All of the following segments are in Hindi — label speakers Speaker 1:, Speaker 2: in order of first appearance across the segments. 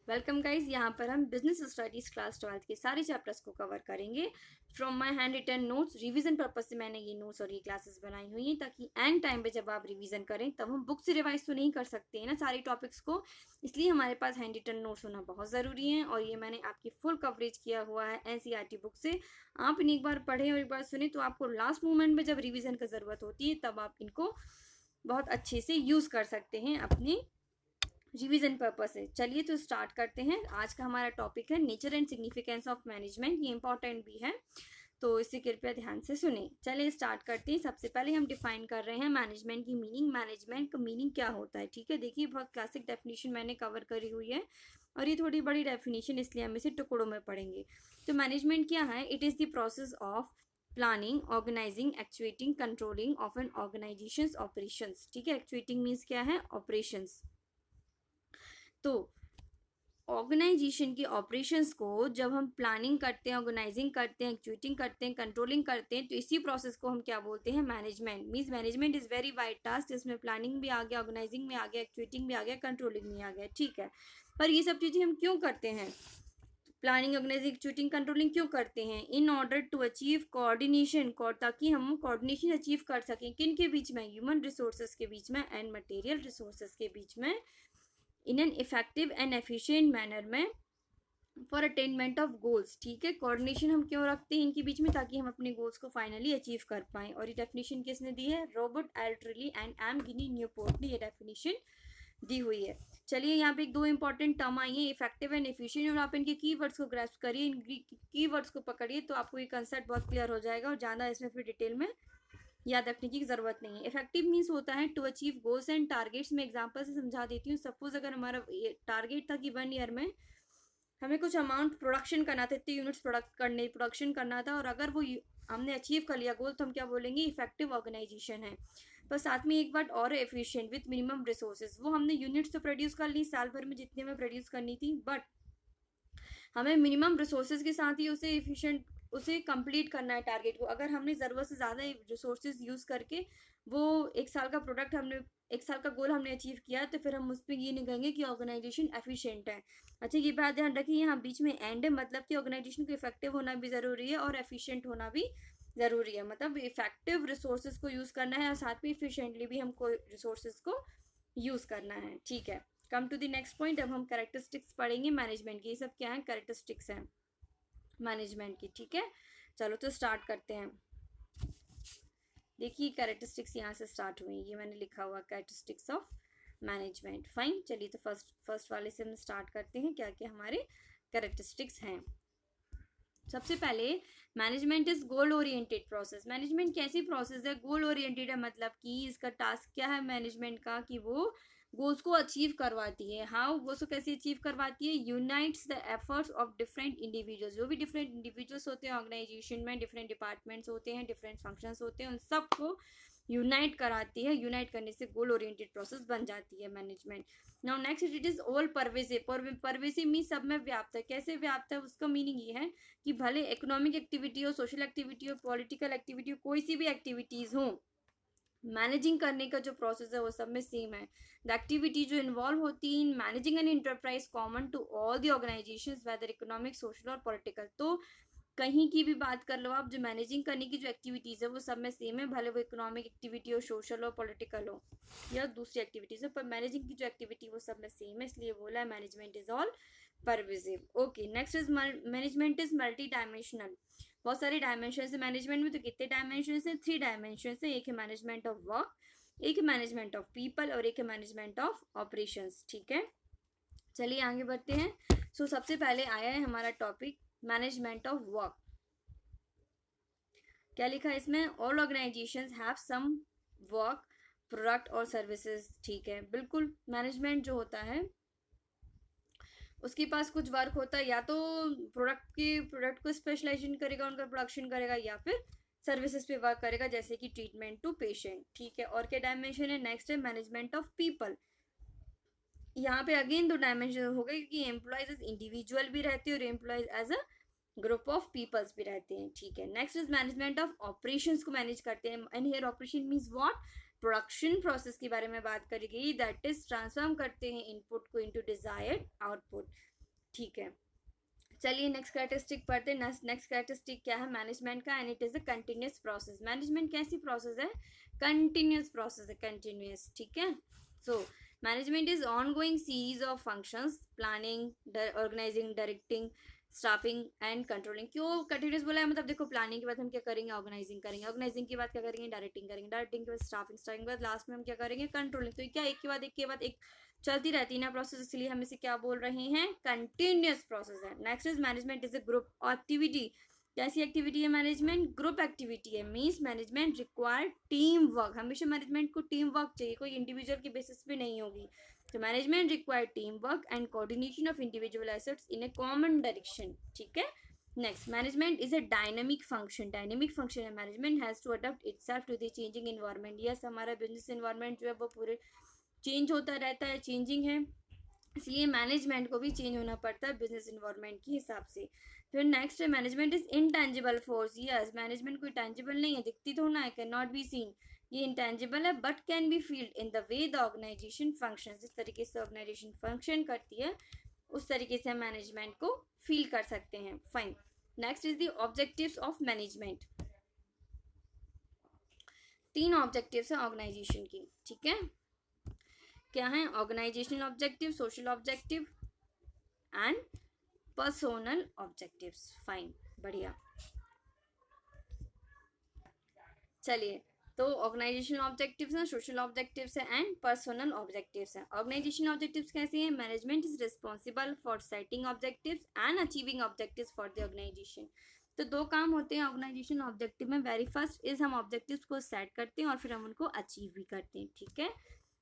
Speaker 1: Welcome guys. यहाँ पर हम बिजनेस स्टडीज क्लास 12th के सारे चैप्टर्स को कवर करेंगे from my hand written notes. Revision purpose से मैंने ये नोट्स और ये क्लासेस बनाई हुई हैं ताकि एंड टाइम पे जब आप रिवीजन करें तब हम बुक से रिवाइज तो नहीं कर सकते हैं ना सारे टॉपिक्स को, इसलिए हमारे पास हैंड रिटन नोट्स होना बहुत ज़रूरी है। और ये मैंने आपकी फुल कवरेज किया हुआ है एनसीईआरटी बुक से। आप इन्हें एक बार पढ़ें और एक बार सुने तो आपको लास्ट मोमेंट में जब रिविजन की ज़रूरत होती है तब आप इनको बहुत अच्छे से यूज़ कर सकते हैं अपनी रिवीजन पर्पस है। चलिए तो स्टार्ट करते हैं। आज का हमारा टॉपिक है nature and significance of management. ये इंपॉर्टेंट भी है तो इसे कृपया ध्यान से सुने। चलिए स्टार्ट करते हैं। सबसे पहले हम डिफाइन कर रहे हैं मैनेजमेंट की मीनिंग। मैनेजमेंट का मीनिंग क्या होता है, ठीक है। देखिए बहुत क्लासिक डेफिनेशन मैंने कवर करी हुई है और ये थोड़ी बड़ी डेफिनेशन इसलिए हम इसे टुकड़ों में पढ़ेंगे। तो मैनेजमेंट क्या है? It is the process of planning, organising, actuating, controlling of an organisations operations. ठीक है, एक्चुएटिंग मीन्स क्या है? ऑपरेशंस। तो ऑर्गेनाइजेशन के ऑपरेशंस को जब हम प्लानिंग करते हैं, ऑर्गेनाइजिंग करते हैं, एक्चुएटिंग करते हैं, कंट्रोलिंग करते हैं, तो इसी प्रोसेस को हम क्या बोलते हैं? Management. Means management is very wide task, जिसमें प्लानिंग भी आ गया, ऑर्गेनाइजिंग में आ गया, एक्चुएटिंग भी आ गया, कंट्रोलिंग भी आ गया, ठीक है। पर ये सब चीज़ें हम क्यों करते हैं? प्लानिंग, ऑर्गेनाइजिंग, एक्चुएटिंग, कंट्रोलिंग क्यों करते हैं? In order to achieve coordination, ताकि हम कोऑर्डिनेशन अचीव कर सकें। किन के बीच में? ह्यूमन रिसोर्सेज के बीच में एंड मटेरियल रिसोर्सेज के बीच में, in an effective and efficient manner में, फॉर अटेनमेंट ऑफ गोल्स। ठीक है, कोऑर्डिनेशन हम क्यों रखते हैं इनके बीच में? ताकि हम अपने गोल्स को फाइनली अचीव कर पाएं। और ये डेफिनेशन किसने दी है? Robert L Trilly and M Gene Newport ने ये डेफिनेशन दी हुई है। चलिए यहाँ पे एक दो इंपॉर्टेंट टर्म आई है, इफेक्टिव एंड एफिशिएंट, और आप इनके कीवर्ड्स को ग्रैस्प करिए, इन कीवर्ड्स को पकड़िए तो आपको ये कंसेप्ट बहुत क्लियर हो जाएगा और ज़्यादा इसमें फिर डिटेल में याद रखने की ज़रूरत नहीं है। इफेक्टिव मीन्स होता है to achieve goals and targets. में एग्जांपल से समझा देती हूँ। सपोज अगर हमारा टारगेट था कि 1 ईयर में हमें कुछ अमाउंट प्रोडक्शन करना था, इतने यूनिट्स प्रोडक्शन करना था, और अगर वो हमने अचीव कर लिया गोल तो हम क्या बोलेंगे? इफेक्टिव ऑर्गेनाइजेशन है। पर साथ में एक बात और, एफिशिएंट विथ मिनिमम रिसोर्सेज। वो हमने यूनिट्स तो प्रोड्यूस कर ली साल भर में जितने में प्रोड्यूस करनी थी, बट हमें मिनिमम रिसोर्सेज के साथ ही उसे कंप्लीट करना है टारगेट को। अगर हमने ज़रूरत से ज़्यादा रिसोर्सेज यूज़ करके वो एक साल का प्रोडक्ट हमने एक साल का गोल हमने अचीव किया तो फिर हम उस पर ये नहीं कहेंगे कि ऑर्गेनाइजेशन एफिशिएंट है। अच्छा, ये बात ध्यान रखिए, यहाँ बीच में एंड है, मतलब कि ऑर्गेनाइजेशन को इफेक्टिव होना भी ज़रूरी है और एफिशिएंट होना भी ज़रूरी है। मतलब इफेक्टिव रिसोर्सेज को यूज़ करना है और साथ में इफिशिएंटली भी हमको रिसोर्सेज को यूज़ करना है, ठीक है। Come to the next point. अब हम कैरेक्टरिस्टिक्स पढ़ेंगे मैनेजमेंट की। ये सब क्या है? कैरेक्टरिस्टिक्स हैं मैनेजमेंट की, ठीक है। चलो तो स्टार्ट करते हैं। देखिए कैरेक्टरिस्टिक्स यहाँ से स्टार्ट हुई, ये मैंने लिखा हुआ कैरेक्टरिस्टिक्स ऑफ मैनेजमेंट। फाइन, चलिए तो फर्स्ट वाले से हम स्टार्ट करते हैं क्या क्या हमारे कैरेक्टरिस्टिक्स हैं। सबसे पहले management is goal oriented process. Management कैसी प्रोसेस है? गोल ओरिएंटेड है, मतलब कि इसका टास्क क्या है मैनेजमेंट का? कि वो गोल्स को अचीव करवाती है। हाउ? गोल्स को कैसे अचीव करवाती है? Unites the efforts of different individuals. जो भी डिफरेंट इंडिविजुअल्स होते हैं ऑर्गेनाइजेशन में, डिफरेंट डिपार्टमेंट्स होते हैं, डिफरेंट फंक्शंस होते हैं, उन सबको यूनाइट कराती है। यूनाइट करने से गोल ओरिएंटेड प्रोसेस बन जाती है management. Now next, it is all pervasive. Pervasive mean सब में व्याप्त है। कैसे व्याप्त है? उसका मीनिंग ये है कि भले इकोनॉमिक एक्टिविटी हो, सोशल एक्टिविटी हो, पॉलिटिकल एक्टिविटी हो, कोई सी भी एक्टिविटीज हो, मैनेजिंग करने का जो प्रोसेस है वो सब में सेम है। द एक्टिविटी जो इन्वॉल्व होती है in managing an enterprise common to all the organisations whether economic, social और पॉलिटिकल। तो कहीं की भी बात कर लो आप, जो मैनेजिंग करने की जो एक्टिविटीज़ है वो सब में सेम है, भले वो इकोनॉमिक एक्टिविटी हो, सोशल हो, पॉलिटिकल हो या दूसरी एक्टिविटीज़ हो, पर मैनेजिंग की जो एक्टिविटी वो सब में सेम है, इसलिए बोला है management is all pervasive. Okay, next is management is multi dimensional. बहुत सारे डायमेंशन है मैनेजमेंट में। तो कितने डायमेंशन है? 3 डायमेंशन है। एक है मैनेजमेंट ऑफ वर्क, एक है मैनेजमेंट ऑफ पीपल और एक है मैनेजमेंट ऑफ ऑपरेशंस, ठीक है। चलिए आगे बढ़ते हैं। सो सबसे पहले आया है हमारा टॉपिक मैनेजमेंट ऑफ वर्क। क्या लिखा है इसमें? All organisations have some work, product और सर्विसेज, ठीक है। बिल्कुल, मैनेजमेंट जो होता है उसके पास कुछ वर्क होता है, या तो प्रोडक्ट को स्पेशलाइजेशन करेगा, उनका प्रोडक्शन करेगा, या फिर सर्विसेज पे वर्क करेगा, जैसे कि ट्रीटमेंट टू पेशेंट, ठीक है। और क्या डायमेंशन है? नेक्स्ट है मैनेजमेंट ऑफ पीपल। यहाँ पे अगेन 2 डायमेंशन हो गए, क्योंकि एम्प्लॉयज एज इंडिविजुअल भी रहते हैं और employees as a group of peoples भी रहते हैं, ठीक है। Next is management of operations को मैनेज करते हैं। And here operation means what? Production process के बारे में बात करी गई, दैट इज ट्रांसफॉर्म करते हैं इनपुट को इनटू डिजायर्ड आउटपुट। ठीक है, चलिए नेक्स्ट कैरेक्टरिस्टिक पढ़ते हैं। नेक्स्ट कैरेक्टरिस्टिक क्या है मैनेजमेंट का, and it is a continuous process. Management कैसी प्रोसेस है, कंटिन्यूस प्रोसेस है, कंटिन्यूस, ठीक है। So management is ongoing series of functions, planning, organising, directing, staffing and controlling. क्यों कंटिन्यूस बोला है, मतलब देखो प्लानिंग के बाद हम क्या करेंगे, ऑर्गेनाइजिंग करेंगे, ऑर्गेनाइजिंग के बाद क्या करेंगे, डायरेक्टिंग करेंगे, डायरेक्टिंग के बाद स्टाफिंग, स्टाफिंग के बाद लास्ट में हम क्या करेंगे, कंट्रोलिंग। तो क्या एक के बाद एक के बाद एक चलती रहती है ना प्रोसेस, इसलिए हम इसे क्या बोल रहे हैं, कंटिन्यूस प्रोसेस है। Next is management is a group activity. कैसी एक्टिविटी है मैनेजमेंट, ग्रुप एक्टिविटी है। Means management require team work, हमेशा मैनेजमेंट को टीम वर्क चाहिए, कोई इंडिविजुअल के बेसिस पे नहीं होगी। तो management require team work and coordination of individual assets in a common direction, ठीक है। Next management is a dynamic function. Dynamic function है, management has to adopt itself to the changing environment. Yes, हमारा बिजनेस एनवायरनमेंट जो है वो पूरे चेंज होता रहता है, चेंजिंग है, इसलिए मैनेजमेंट को भी चेंज होना पड़ता है बिजनेस इन्वायरमेंट के हिसाब से। फिर नेक्स्ट है management is intangible force. Yes, management कोई टेंजिबल नहीं है, दिखती तो ना है, कैन नॉट बी सीन, ये इंटेंजिबल है, but can be felt in the way the organisation function. जिस तरीके से ऑर्गेनाइजेशन फंक्शन करती है उस तरीके से हम मैनेजमेंट को फील कर सकते हैं। Fine, next is the objectives of management. 3 objectives है ऑर्गेनाइजेशन की, ठीक है। क्या है, organisational objective, social objective and personal objectives. Fine, बढ़िया। चलिए, तो ऑर्गेनाइजेशनल ऑब्जेक्टिव्स हैं, सोशल ऑब्जेक्टिव्स हैं एंड पर्सनल ऑब्जेक्टिव्स हैं। ऑर्गेनाइजेशनल ऑब्जेक्टिव्स कैसे हैं, management is responsible for setting objectives and achieving objectives for the organisation. तो 2 काम होते हैं ऑर्गेनाइजेशन ऑब्जेक्टिव में। वेरी फर्स्ट इज हम ऑब्जेक्टिव्स को सेट करते हैं और फिर हम उनको अचीव भी करते हैं, ठीक है।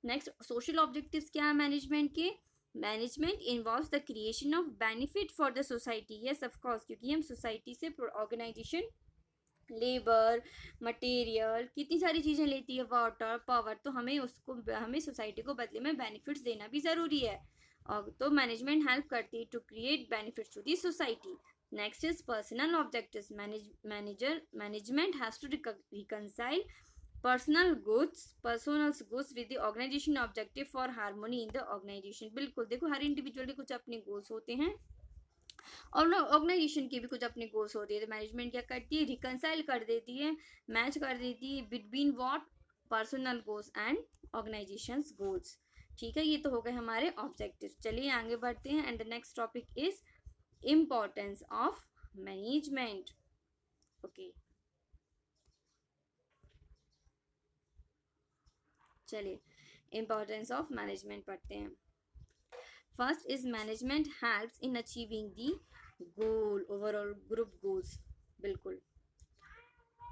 Speaker 1: नेक्स्ट सोशल ऑब्जेक्टिव्स क्या है मैनेजमेंट के, management involves the creation of benefit for the society. Yes of course, क्योंकि हम सोसाइटी से ऑर्गेनाइजेशन लेबर, मटेरियल, कितनी सारी चीज़ें लेती है, वाटर, पावर, तो हमें सोसाइटी को बदले में बेनिफिट्स देना भी ज़रूरी है। और तो मैनेजमेंट हेल्प करती है to create benefits to the society. Next is personal objectives. Management has to reconcile personal goals with the organisation objective for harmony in the organisation. बिल्कुल, देखो हर इंडिविजुअल के कुछ अपने गोल्स होते हैं और ऑर्गेनाइजेशन की भी कुछ अपने गोल्स होते हैं। तो मैनेजमेंट क्या करती है, रिकंसाइल कर देती है, मैच कर देती है between what, personal goals and organisation goals, ठीक है। ये तो हो गए हमारे ऑब्जेक्टिव्स। चलिए आगे बढ़ते हैं and the next topic is importance of management. Okay, चलिए इम्पोर्टेंस ऑफ मैनेजमेंट पढ़ते हैं। First is management helps in achieving the goal, overall group goals. बिल्कुल,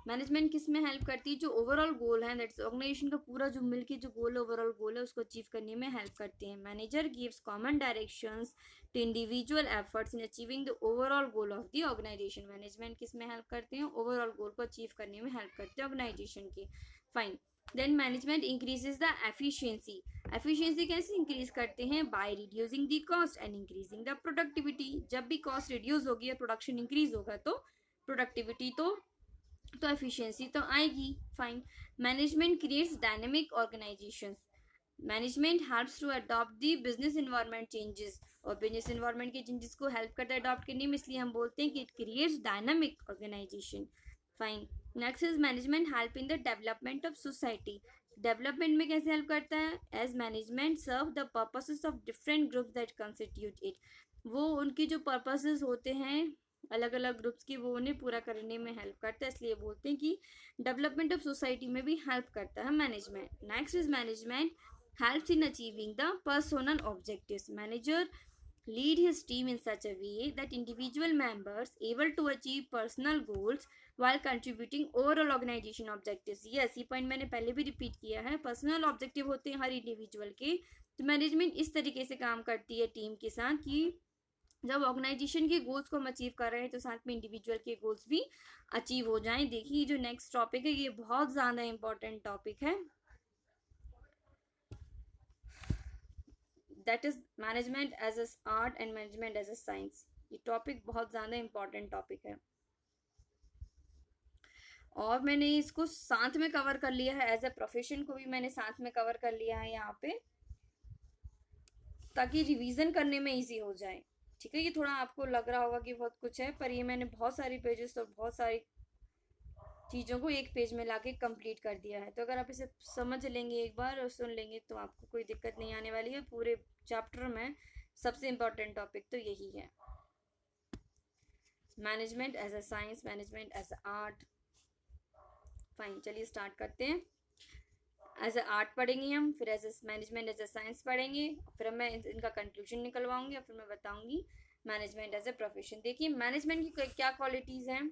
Speaker 1: मैनेजमेंट किस में हेल्प करती है, जो ओवरऑल गोल है, दैट्स ऑर्गेनाइजेशन का पूरा जो मिलके जो गोल ओवरऑल गोल है उसको अचीव करने में हेल्प करती है। Manager gives common directions to individual efforts in achieving the overall goal of the organisation. Management किस में हेल्प करते हैं, ओवरऑल गोल को अचीव करने में हेल्प करते हैं ऑर्गेनाइजेशन की। Fine, then management increases the efficiency. Efficiency कैसे इंक्रीज करते हैं, by reducing the cost and increasing the productivity. जब भी कॉस्ट रिड्यूस होगी या प्रोडक्शन इंक्रीज होगा तो प्रोडक्टिविटी तो एफिशिएंसी तो आएगी। Fine, management creates dynamic organisations. Management helps to adopt the business environment changes, और बिजनेस इन्वायरमेंट के चेंजेस को हेल्प करता है अडॉप्ट करने में, इसलिए हम बोलते हैं कि it creates dynamic organisation. Fine, next is management help in the development of society. Development में कैसे हेल्प करता है, as management serve the purposes of different groups that constitute it. वो उनकी जो पर्पसेस होते हैं अलग अलग ग्रुप्स की, वो उन्हें पूरा करने में हेल्प करता है, इसलिए बोलते हैं कि डेवलपमेंट ऑफ सोसाइटी में भी हेल्प करता है management. Next is management helps in achieving the personal objectives. Manager lead his team in such a way that individual members able to achieve personal goals while contributing overall organization objectives। yes, ये पॉइंट मैंने पहले भी रिपीट किया है, पर्सनल ऑब्जेक्टिव होते हैं हर इंडिविजुअल के, तो मैनेजमेंट इस तरीके से काम करती है टीम के साथ कि जब ऑर्गेनाइजेशन के गोल्स को हम अचीव कर रहे हैं तो साथ में इंडिविजुअल के गोल्स भी अचीव हो जाएं। देखिए जो नेक्स्ट टॉपिक है ये बहुत ज़्यादा इंपॉर्टेंट टॉपिक है, that is management as a art and management as a science. ये टॉपिक बहुत ज़्यादा इंपॉर्टेंट टॉपिक है और मैंने इसको साथ में कवर कर लिया है, एज अ प्रोफेशन को भी मैंने साथ में कवर कर लिया है यहाँ पे, ताकि रिवीजन करने में इजी हो जाए, ठीक है। ये थोड़ा आपको लग रहा होगा कि बहुत कुछ है, पर ये मैंने बहुत सारी पेजेस और बहुत सारी चीज़ों को एक पेज में लाके कंप्लीट कर दिया है। तो अगर आप इसे समझ लेंगे एक बार और सुन लेंगे तो आपको कोई दिक्कत नहीं आने वाली है। पूरे चैप्टर में सबसे इम्पोर्टेंट टॉपिक तो यही है, management as a science, management as a art. Fine, चलिए स्टार्ट करते हैं। एज अ आर्ट पढ़ेंगे हम, फिर as a management as a science पढ़ेंगे, फिर मैं इनका कंक्लूजन निकलवाऊंगी और फिर मैं बताऊंगी मैनेजमेंट एज अ प्रोफेशन। देखिए मैनेजमेंट की क्या क्वालिटीज़ हैं।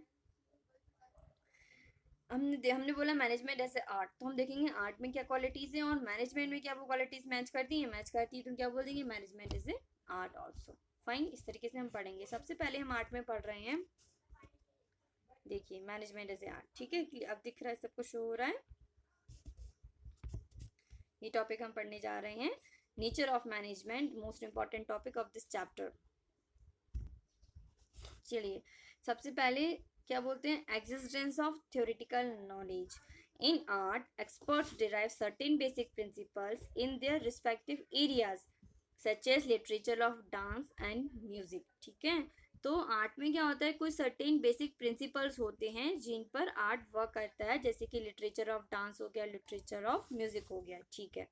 Speaker 1: हमने बोला मैनेजमेंट एज ए आर्ट, तो हम देखेंगे आर्ट में क्या क्वालिटीज़ हैं और मैनेजमेंट में क्या वो क्वालिटीज़ मैच करती हैं। मैच करती है तो क्या बोल देंगे, management is a art also. Fine, इस तरीके से हम पढ़ेंगे। सबसे पहले हम आर्ट में पढ़ रहे हैं। देखिए मैनेजमेंट एज ए आर्ट, ठीक है, अब दिख रहा है, सबको शो हो रहा है। ये टॉपिक हम पढ़ने जा रहे हैं, nature of management, most important topic of this chapter. चलिए सबसे पहले क्या बोलते हैं, existence of theoretical knowledge. In art experts derive certain basic principles in their respective areas such as literature of dance and music. ठीक है, तो आर्ट में क्या होता है, कोई सर्टेन बेसिक प्रिंसिपल्स होते हैं जिन पर आर्ट वर्क करता है, जैसे कि लिटरेचर ऑफ डांस हो गया, लिटरेचर ऑफ म्यूजिक हो गया। ठीक है,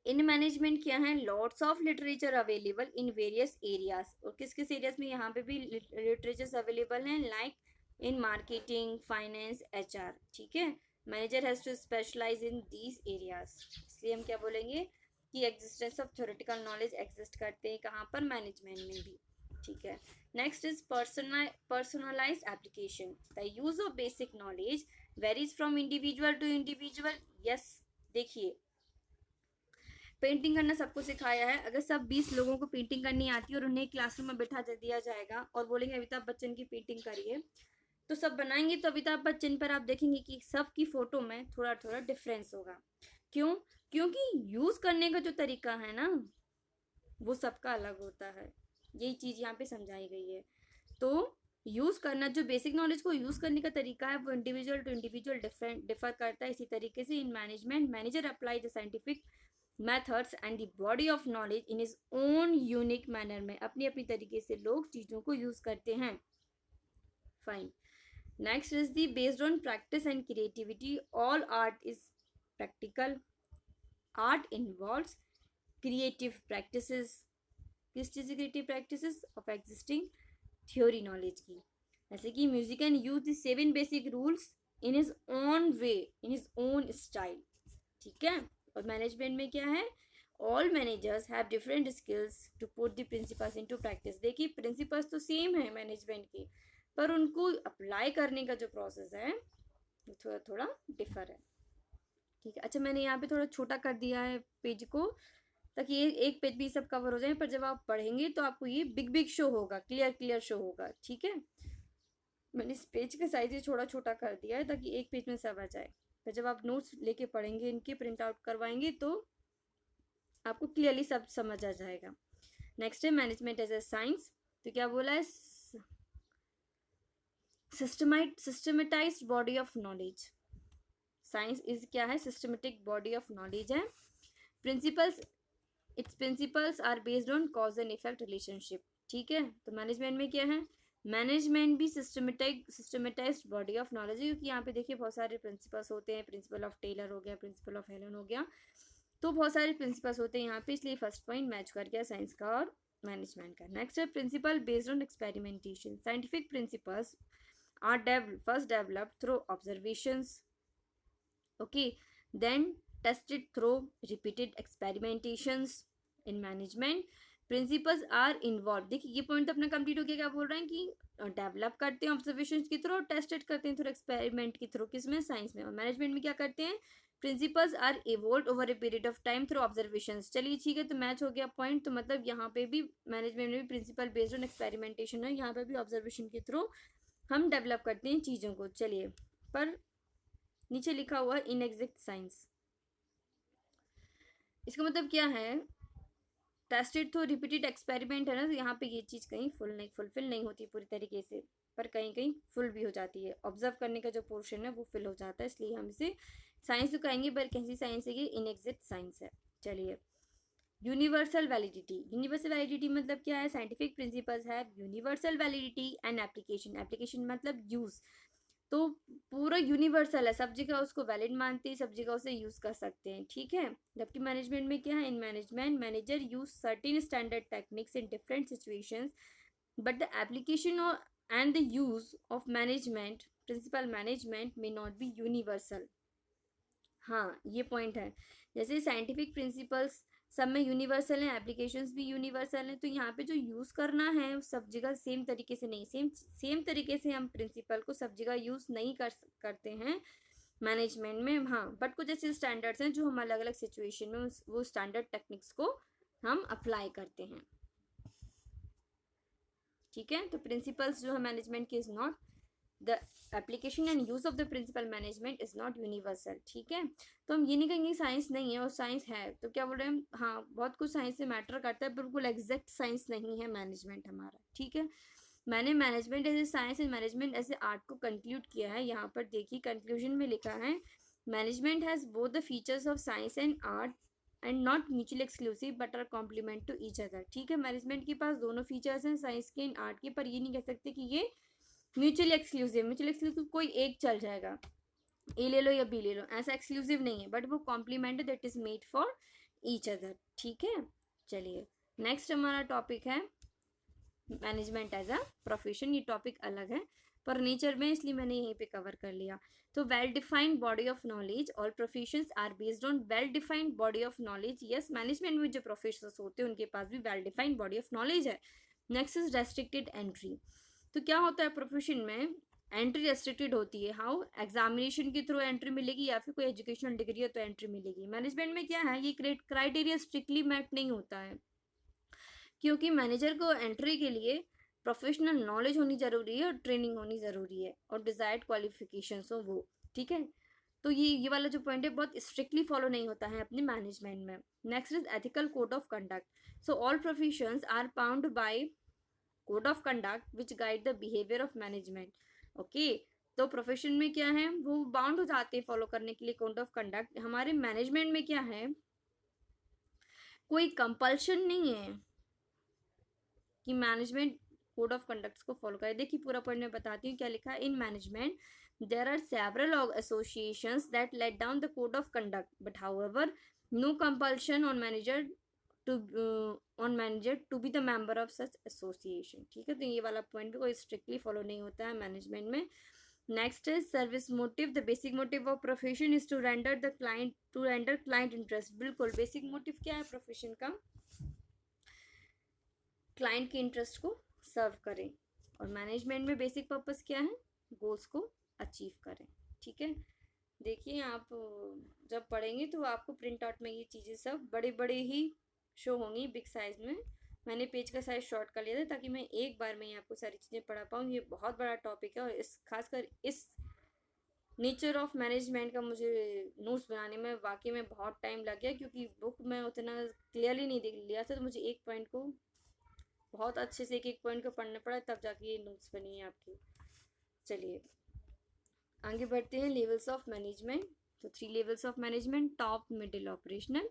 Speaker 1: इन मैनेजमेंट क्या है, lots of literature available in various areas. और किस किस एरियाज में यहाँ पे भी लिटरेचर्स अवेलेबल हैं, like in marketing, finance, HR. ठीक है, manager has to specialise in these areas. इसलिए हम क्या बोलेंगे कि existence of theoretical knowledge exist करते हैं कहाँ पर, मैनेजमेंट में भी। ठीक है, next is personalised application. The use of basic knowledge varies from individual to individual. Yes, देखिए पेंटिंग करना सबको सिखाया है। अगर सब 20 लोगों को पेंटिंग करनी आती है और उन्हें क्लासरूम में बैठा दिया जाएगा और बोलेंगे अमिताभ बच्चन की पेंटिंग करिए, तो सब बनाएंगे। तो अमिताभ बच्चन पर आप देखेंगे कि सबकी फोटो में थोड़ा थोड़ा डिफरेंस होगा। क्यों? क्योंकि यूज करने का जो तरीका है ना, वो सबका अलग होता है। यही चीज यहाँ पे समझाई गई है। तो यूज करना, जो बेसिक नॉलेज को यूज करने का तरीका है, वो इंडिविजुअल टू इंडिविजुअल डिफर करता है। इसी तरीके से इन management, manager apply the scientific methods and the body of knowledge in his own unique manner में अपनी अपनी तरीके से लोग चीज़ों को यूज करते हैं। Fine, next is the based on practice and creativity, all art is practical. Art involves creative practices. किस चीज़ की creative practices? Of existing theory knowledge की। जैसे कि music can use the 7 basic rules in his own way, in his own style. ठीक है, और मैनेजमेंट में क्या है, all managers have different skills to put the principles into practice. देखिए प्रिंसिपल्स तो सेम है मैनेजमेंट के, पर उनको अप्लाई करने का जो प्रोसेस है वो थोड़ा थोड़ा डिफर है। ठीक है, अच्छा मैंने यहाँ पे थोड़ा छोटा कर दिया है पेज को, ताकि ये एक पेज भी सब कवर हो जाए, पर जब आप पढ़ेंगे तो आपको ये बिग बिग शो होगा, क्लियर क्लियर शो होगा। ठीक है, मैंने इस पेज का साइज ही छोटा छोटा कर दिया है ताकि एक पेज में सब आ जाए। तो जब आप नोट्स लेके पढ़ेंगे, इनके प्रिंट आउट करवाएंगे, तो आपको क्लियरली सब समझ आ जाएगा। नेक्स्ट है मैनेजमेंट एज ए साइंस। तो क्या बोला है, systematised body of knowledge. Science is क्या है, सिस्टमेटिक बॉडी ऑफ नॉलेज है। Principles, its principles are based on cause and effect relationship. ठीक है, तो मैनेजमेंट में क्या है, मैनेजमेंट भी सिस्टमेटाइज्ड बॉडी ऑफ नॉलेज है, क्योंकि यहाँ पे देखिए बहुत सारे प्रिंसिपल्स होते हैं। प्रिंसिपल ऑफ टेलर हो गया, प्रिंसिपल ऑफ हेलन हो गया, तो बहुत सारे प्रिंसिपल्स होते हैं यहाँ पे, इसलिए फर्स्ट पॉइंट मैच कर गया साइंस का और मैनेजमेंट का। नेक्स्ट है principle based on experimentation. Scientific principles are first developed through observations, okay, then tested through repeated experimentations. in management principles are involved। देखिए ये पॉइंट अपना कंप्लीट हो गया। क्या बोल रहे हैं कि डेवलप करते हैं ऑब्जर्वेशन के थ्रू, टेस्टेड करते हैं थ्रू एक्सपेरिमेंट के थ्रू, किसमें, साइंस में। और मैनेजमेंट में क्या करते हैं, principles are evolve over a period of time through observation. चलिए ठीक है, तो मैच हो गया पॉइंट। तो मतलब यहाँ पे भी मैनेजमेंट में भी प्रिंसिपल बेस्ड ऑन एक्सपेरिमेंटेशन है, यहाँ पे भी ऑब्जर्वेशन के थ्रू हम डेवलप करते हैं चीज़ों को। चलिए, पर नीचे लिखा हुआ इनएग्जैक्ट साइंस, इसका मतलब क्या है, टेस्टेड तो रिपीटेड एक्सपेरिमेंट है ना, तो यहाँ पे ये चीज़ कहीं फुलफिल नहीं होती पूरी तरीके से, पर कहीं कहीं फुल भी हो जाती है। ऑब्जर्व करने का जो पोर्शन है वो फिल हो जाता है, इसलिए हम इसे साइंस तो कहेंगे, पर कैसी साइंस है ये, इनएग्जैक्ट साइंस है। चलिए यूनिवर्सल वैलिडिटी मतलब क्या है? साइंटिफिक प्रिंसिपल्स है यूनिवर्सल वैलिडिटी एंड एप्लीकेशन मतलब यूज। तो पूरा यूनिवर्सल है, सब जगह उसको वैलिड मानते हैं, सब जगह उसे यूज कर सकते हैं, ठीक है। जबकि मैनेजमेंट में क्या है? In management manager use certain standard techniques in different situations, but the application and the use of management principle management may not be universal. हाँ, ये पॉइंट है। जैसे साइंटिफिक प्रिंसिपल्स सब में यूनिवर्सल हैं, एप्लीकेशंस भी यूनिवर्सल हैं, तो यहाँ पे जो यूज़ करना है उस सब जगह सेम तरीके से नहीं, सेम तरीके से हम प्रिंसिपल को सब जगह यूज़ नहीं करते हैं मैनेजमेंट में। हाँ, बट कुछ ऐसे स्टैंडर्ड्स हैं जो हम अलग अलग सिचुएशन में वो स्टैंडर्ड टेक्निक्स को हम अप्लाई करते हैं, ठीक है। तो प्रिंसिपल्स जो है मैनेजमेंट के is not the application and use of the principle management is not universal, ठीक है। तो हम ये नहीं कहेंगे साइंस नहीं है और साइंस है, तो क्या बोल रहे हैं? हाँ, बहुत कुछ साइंस से मैटर करता है, बिल्कुल एग्जैक्ट साइंस नहीं है मैनेजमेंट हमारा, ठीक है। मैंने management as a science and management as a art को कंक्लूड किया है। यहाँ पर देखिए कंक्लूजन में लिखा है management has both the features of science and art and not mutually exclusive but are complement to each other, ठीक है। मैनेजमेंट के पास दोनों फीचर्स हैं, साइंस के एंड आर्ट के, पर ये नहीं कह सकते कि ये म्यूचुअली एक्सक्लूसिव कोई एक चल जाएगा, ए ले लो या बी ले लो, ऐसा एक्सक्लूसिव नहीं है, बट वो complement that is made for each other, ठीक है। चलिए नेक्स्ट हमारा टॉपिक है मैनेजमेंट एज अ प्रोफेशन। ये टॉपिक अलग है पर नेचर में, इसलिए मैंने यहीं पे कवर कर लिया। तो well defined body of knowledge, all professions are based on well defined body of knowledge. Yes, management में जो प्रोफेशनल्स होते हैं उनके पास भी well defined body of knowledge है। Next is restricted entry. तो क्या होता है प्रोफेशन में? एंट्री रेस्ट्रिक्टेड होती है। हाउ? एग्जामिनेशन के थ्रू एंट्री मिलेगी या फिर कोई एजुकेशनल डिग्री है तो एंट्री मिलेगी। मैनेजमेंट में क्या है? ये क्राइटेरिया स्ट्रिक्टली मैट नहीं होता है, क्योंकि मैनेजर को एंट्री के लिए प्रोफेशनल नॉलेज होनी ज़रूरी है और ट्रेनिंग होनी ज़रूरी है और डिजायर्ड क्वालिफिकेशंस हो वो, ठीक है। तो ये वाला जो पॉइंट है बहुत स्ट्रिक्टली फॉलो नहीं होता है अपने मैनेजमेंट में। Next is ethical code of conduct. So all professions are bound by code of conduct which guide the behaviour of management, okay. तो प्रोफेशन में क्या है? वो बाउंड हो जाते हैं फॉलो करने के लिए कोड ऑफ कंडक्ट। हमारे मैनेजमेंट में क्या है? कोई कंपल्शन नहीं है कि मैनेजमेंट कोड ऑफ कंडक्ट को फॉलो करे। देखिए पूरा पॉइंट मैं बताती हूँ क्या लिखा है। In management there are several associations that let down the code of conduct, but however no compulsion on manager to be the member of such association, ठीक है। तो ये वाला पॉइंट भी कोई स्ट्रिक्टली फॉलो नहीं होता है मैनेजमेंट में। Next is service motive. The basic motive of profession is to render client interest. बिल्कुल, बेसिक मोटिव क्या है प्रोफेशन का? क्लाइंट के इंटरेस्ट को सर्व करें। और मैनेजमेंट में बेसिक पर्पस क्या है? गोल्स को अचीव करें, ठीक है। देखिए आप जब पढ़ेंगे तो आपको प्रिंट आउट में ये चीज़ें सब बड़े बड़े ही शो होंगी, बिग साइज में। मैंने पेज का साइज शॉर्ट कर लिया था ताकि मैं एक बार में ही आपको सारी चीज़ें पढ़ा पाऊँ। ये बहुत बड़ा टॉपिक है और इस खासकर इस नेचर ऑफ मैनेजमेंट का मुझे नोट्स बनाने में वाकई में बहुत टाइम लग गया, क्योंकि बुक में उतना क्लियरली नहीं देख लिया था, तो मुझे एक पॉइंट को बहुत अच्छे से एक पॉइंट को पढ़ना पड़ा, तब जाके ये नोट्स बनी है आपकी। चलिए आगे बढ़ते हैं। Levels of management. तो 3 levels of management, top, middle, operational.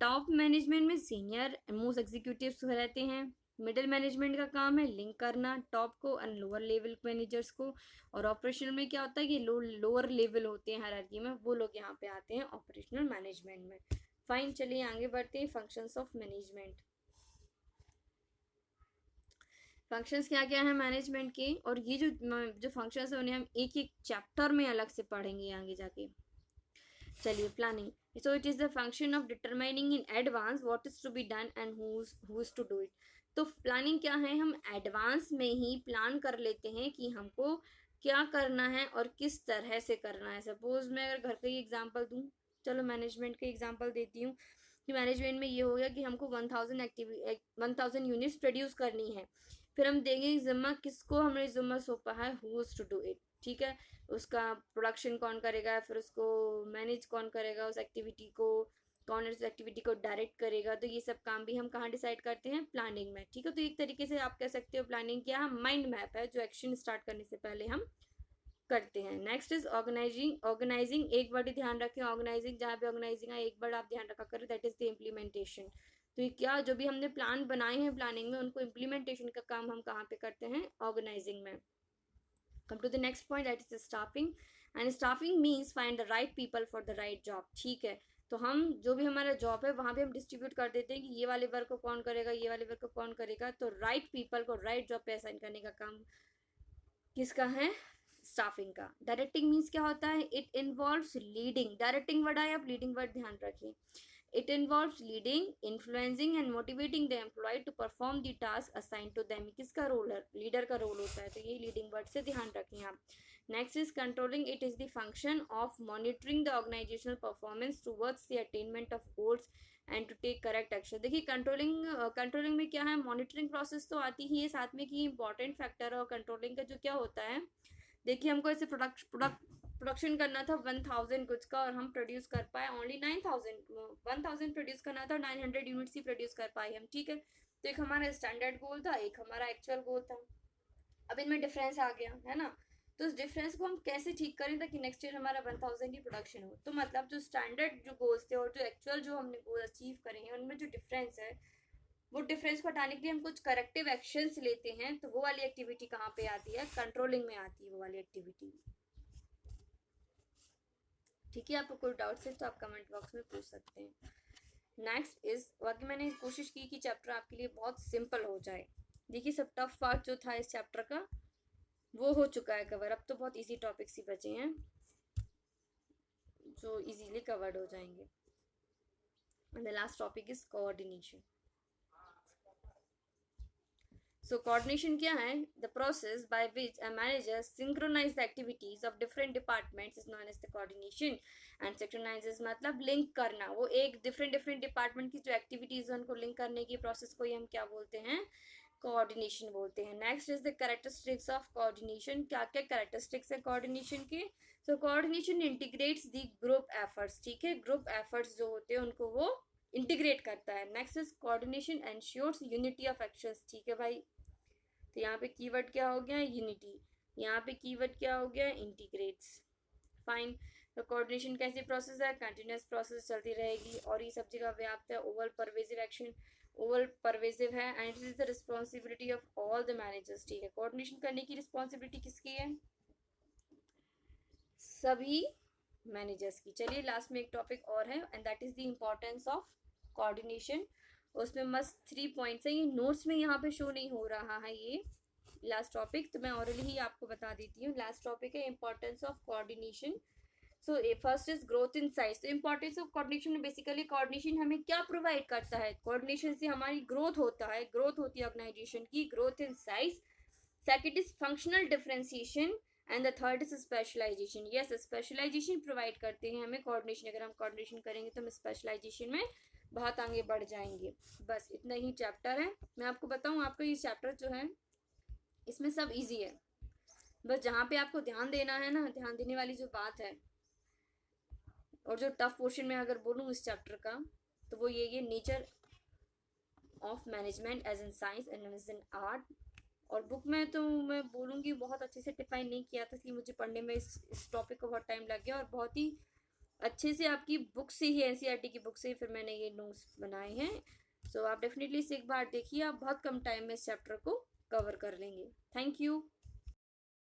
Speaker 1: Top management में सीनियर मोस्ट एग्जीक्यूटिव्स रहते हैं। मिडिल मैनेजमेंट का काम है लिंक करना टॉप को एंड लोअर लेवल मैनेजर्स को। और ऑपरेशनल में क्या होता है कि लोअर लेवल होते हैं हायरार्की में, वो लोग यहाँ पे आते हैं ऑपरेशनल मैनेजमेंट में। फाइन, चलिए आगे बढ़ते हैं। Functions of management. फंक्शंस क्या क्या है मैनेजमेंट के, और ये जो फंक्शंस है उन्हें हम एक एक चैप्टर में अलग से पढ़ेंगे आगे जाके। चलिए planning. So it is the function of determining in advance what is to be done and who is to do it. तो प्लानिंग क्या है? हम एडवांस में ही प्लान कर लेते हैं कि हमको क्या करना है और किस तरह से करना है। सपोज मैं अगर घर का ही एग्जाम्पल दूँ, चलो मैनेजमेंट का एग्जाम्पल देती हूँ कि मैनेजमेंट में ये हो गया कि हमको 1000 यूनिट्स प्रोड्यूस करनी है। फिर हम देंगे जिम्मा किसको, हमें जिम्मा सौंपा है who is to do it, ठीक है। उसका प्रोडक्शन कौन करेगा, फिर उसको मैनेज कौन करेगा, उस एक्टिविटी को कौन उस एक्टिविटी को डायरेक्ट करेगा। तो ये सब काम भी हम कहाँ डिसाइड करते हैं? प्लानिंग में, ठीक है। तो एक तरीके से आप कह सकते हो प्लानिंग क्या है? माइंड मैप है जो एक्शन स्टार्ट करने से पहले हम करते हैं। Next is organising. एक वर्ड ध्यान रखें ऑर्गेनाइजिंग, जहाँ पे ऑर्गेनाइजिंग है एक वर्ड आप ध्यान रखा करें, दैट इज द इम्प्लीमेंटेशन। तो ये क्या जो भी हमने प्लान बनाए हैं प्लानिंग में, उनको इम्प्लीमेंटेशन का काम हम कहाँ पे करते हैं, ऑर्गेनाइजिंग में। Come to the next point, that is staffing. And staffing means find the right people for the right job. ठीक है, तो हम जो भी हमारा जॉब है वहाँ पे हम डिस्ट्रीब्यूट कर देते हैं कि ये वाले वर्क को कौन करेगा, ये वाले वर्क को कौन करेगा। तो राइट पीपल को राइट जॉब पे असाइन करने का काम किसका है, स्टाफिंग का। डायरेक्टिंग मीन्स क्या होता है, it involves leading. Directing word आया, आप लीडिंग वर्ड ध्यान रखिए। It involves leading, influencing and motivating the employee to perform the task assign to them. किसका रोल है, लीडर का रोल होता है, तो ये लीडिंग वर्ड से ध्यान रखें आप। Next is controlling. It is the function of monitoring the organisational performance towards the attainment of goals and to take correct action. देखिए कंट्रोलिंग में क्या है, मॉनिटरिंग प्रोसेस तो आती ही है, साथ में कि इंपॉर्टेंट फैक्टर है। और कंट्रोलिंग का जो क्या होता है, देखिए हमको ऐसे प्रोडक्शन करना था 1000 गुड्स का, और हम प्रोड्यूस कर पाए ओनली 1000 प्रोड्यूस करना था, 900 यूनिट्स ही प्रोड्यूस कर पाए हम। ठीक है, तो एक हमारा स्टैंडर्ड गोल था, एक हमारा एक्चुअल गोल था। अब इनमें डिफरेंस आ गया है ना, तो उस डिफरेंस को हम कैसे ठीक करें ताकि नेक्स्ट ईयर हमारा 1000 की प्रोडक्शन हो। तो मतलब जो स्टैंडर्ड जो गोल्स थे और जो एक्चुअल जो हमने गोल अचीव करे हैं, उनमें जो डिफरेंस है, वो डिफरेंस को हटाने के लिए हम कुछ करेक्टिव एक्शंस लेते हैं। तो वो वाली एक्टिविटी कहाँ पे आती है, कंट्रोलिंग में आती है वो वाली एक्टिविटी। ठीक है, आपको कोई डाउट्स है तो आप कमेंट बॉक्स में पूछ सकते हैं। नेक्स्ट इज, बाकी मैंने कोशिश की कि चैप्टर आपके लिए बहुत सिंपल हो जाए। देखिए सब टफ पार्ट जो था इस चैप्टर का वो हो चुका है कवर, अब तो बहुत इजी टॉपिक्स ही बचे हैं जो इजीली कवर्ड हो जाएंगे। And the last topic is coordination. So coordination क्या है, the process by which a manager synchronise the activities of different departments is known as the coordination. And synchronise मतलब लिंक करना, वो एक डिफरेंट डिपार्टमेंट की जो एक्टिविटीज है उनको लिंक करने की प्रोसेस को ही हम क्या बोलते हैं, कोऑर्डिनेशन बोलते हैं। Next is the characteristics of coordination. क्या क्या कैरेक्टरिस्टिक्स है कोऑर्डिनेशन के, so coordination integrates the group efforts. ठीक है, ग्रुप एफर्ट्स जो होते हैं उनको वो इंटीग्रेट करता है। Next is coordination ensures unity of actions. ठीक है भाई, तो यहाँ पे कीवर्ड क्या हो गया, यूनिटी। यहाँ पे कीवर्ड क्या हो गया, इंटीग्रेट्स। फाइन, तो कोऑर्डिनेशन कैसी प्रोसेस है, कंटिन्यूस प्रोसेस चलती रहेगी और ये सब जगह व्याप्त है। All pervasive action, all pervasive है and it is the responsibility of all the managers. ठीक है, कोऑर्डिनेशन करने की रिस्पॉन्सिबिलिटी किसकी है, सभी मैनेजर्स की। चलिए लास्ट में एक टॉपिक और है and that is the importance of coordination. उसमें मस्त 3 पॉइंट्स है, ये नोट्स में यहाँ पे शो नहीं हो रहा है ये लास्ट टॉपिक, तो मैं ऑलरेडी ही आपको बता देती हूँ। लास्ट टॉपिक है importance of coordination. So first is growth in size. तो इम्पोर्टेंस ऑफ कोऑर्डिनेशन में बेसिकली कोऑर्डिनेशन हमें क्या प्रोवाइड करता है, कोऑर्डिनेशन से हमारी ग्रोथ होता है, ग्रोथ होती है ऑर्गेनाइजेशन की, growth in size. Second is functional differentiation and the third is specialisation. Yes, specialisation provide करते हैं हमें कोऑर्डिनेशन। अगर हम कोऑर्डिनेशन करेंगे तो हम स्पेशलाइजेशन में बहुत आगे बढ़ जाएंगे। बस इतना ही चैप्टर है। मैं आपको बताऊं, आपका ये चैप्टर जो है इसमें सब इजी है, बस जहाँ पे आपको ध्यान देना है ना, ध्यान देने वाली जो बात है और जो टफ पोर्शन में अगर बोलूँ इस चैप्टर का, तो वो ये nature of management as in science and as in art. और बुक में तो मैं बोलूँगी बहुत अच्छे से डिफाइन नहीं किया था, इसलिए मुझे पढ़ने में इस टॉपिक को बहुत टाइम लग गया, और बहुत ही अच्छे से आपकी बुक से ही, एनसीईआरटी की बुक से ही फिर मैंने ये नोट्स बनाए हैं। सो आप डेफिनेटली इसे एक बार देखिए, आप बहुत कम टाइम में इस चैप्टर को कवर कर लेंगे। Thank you.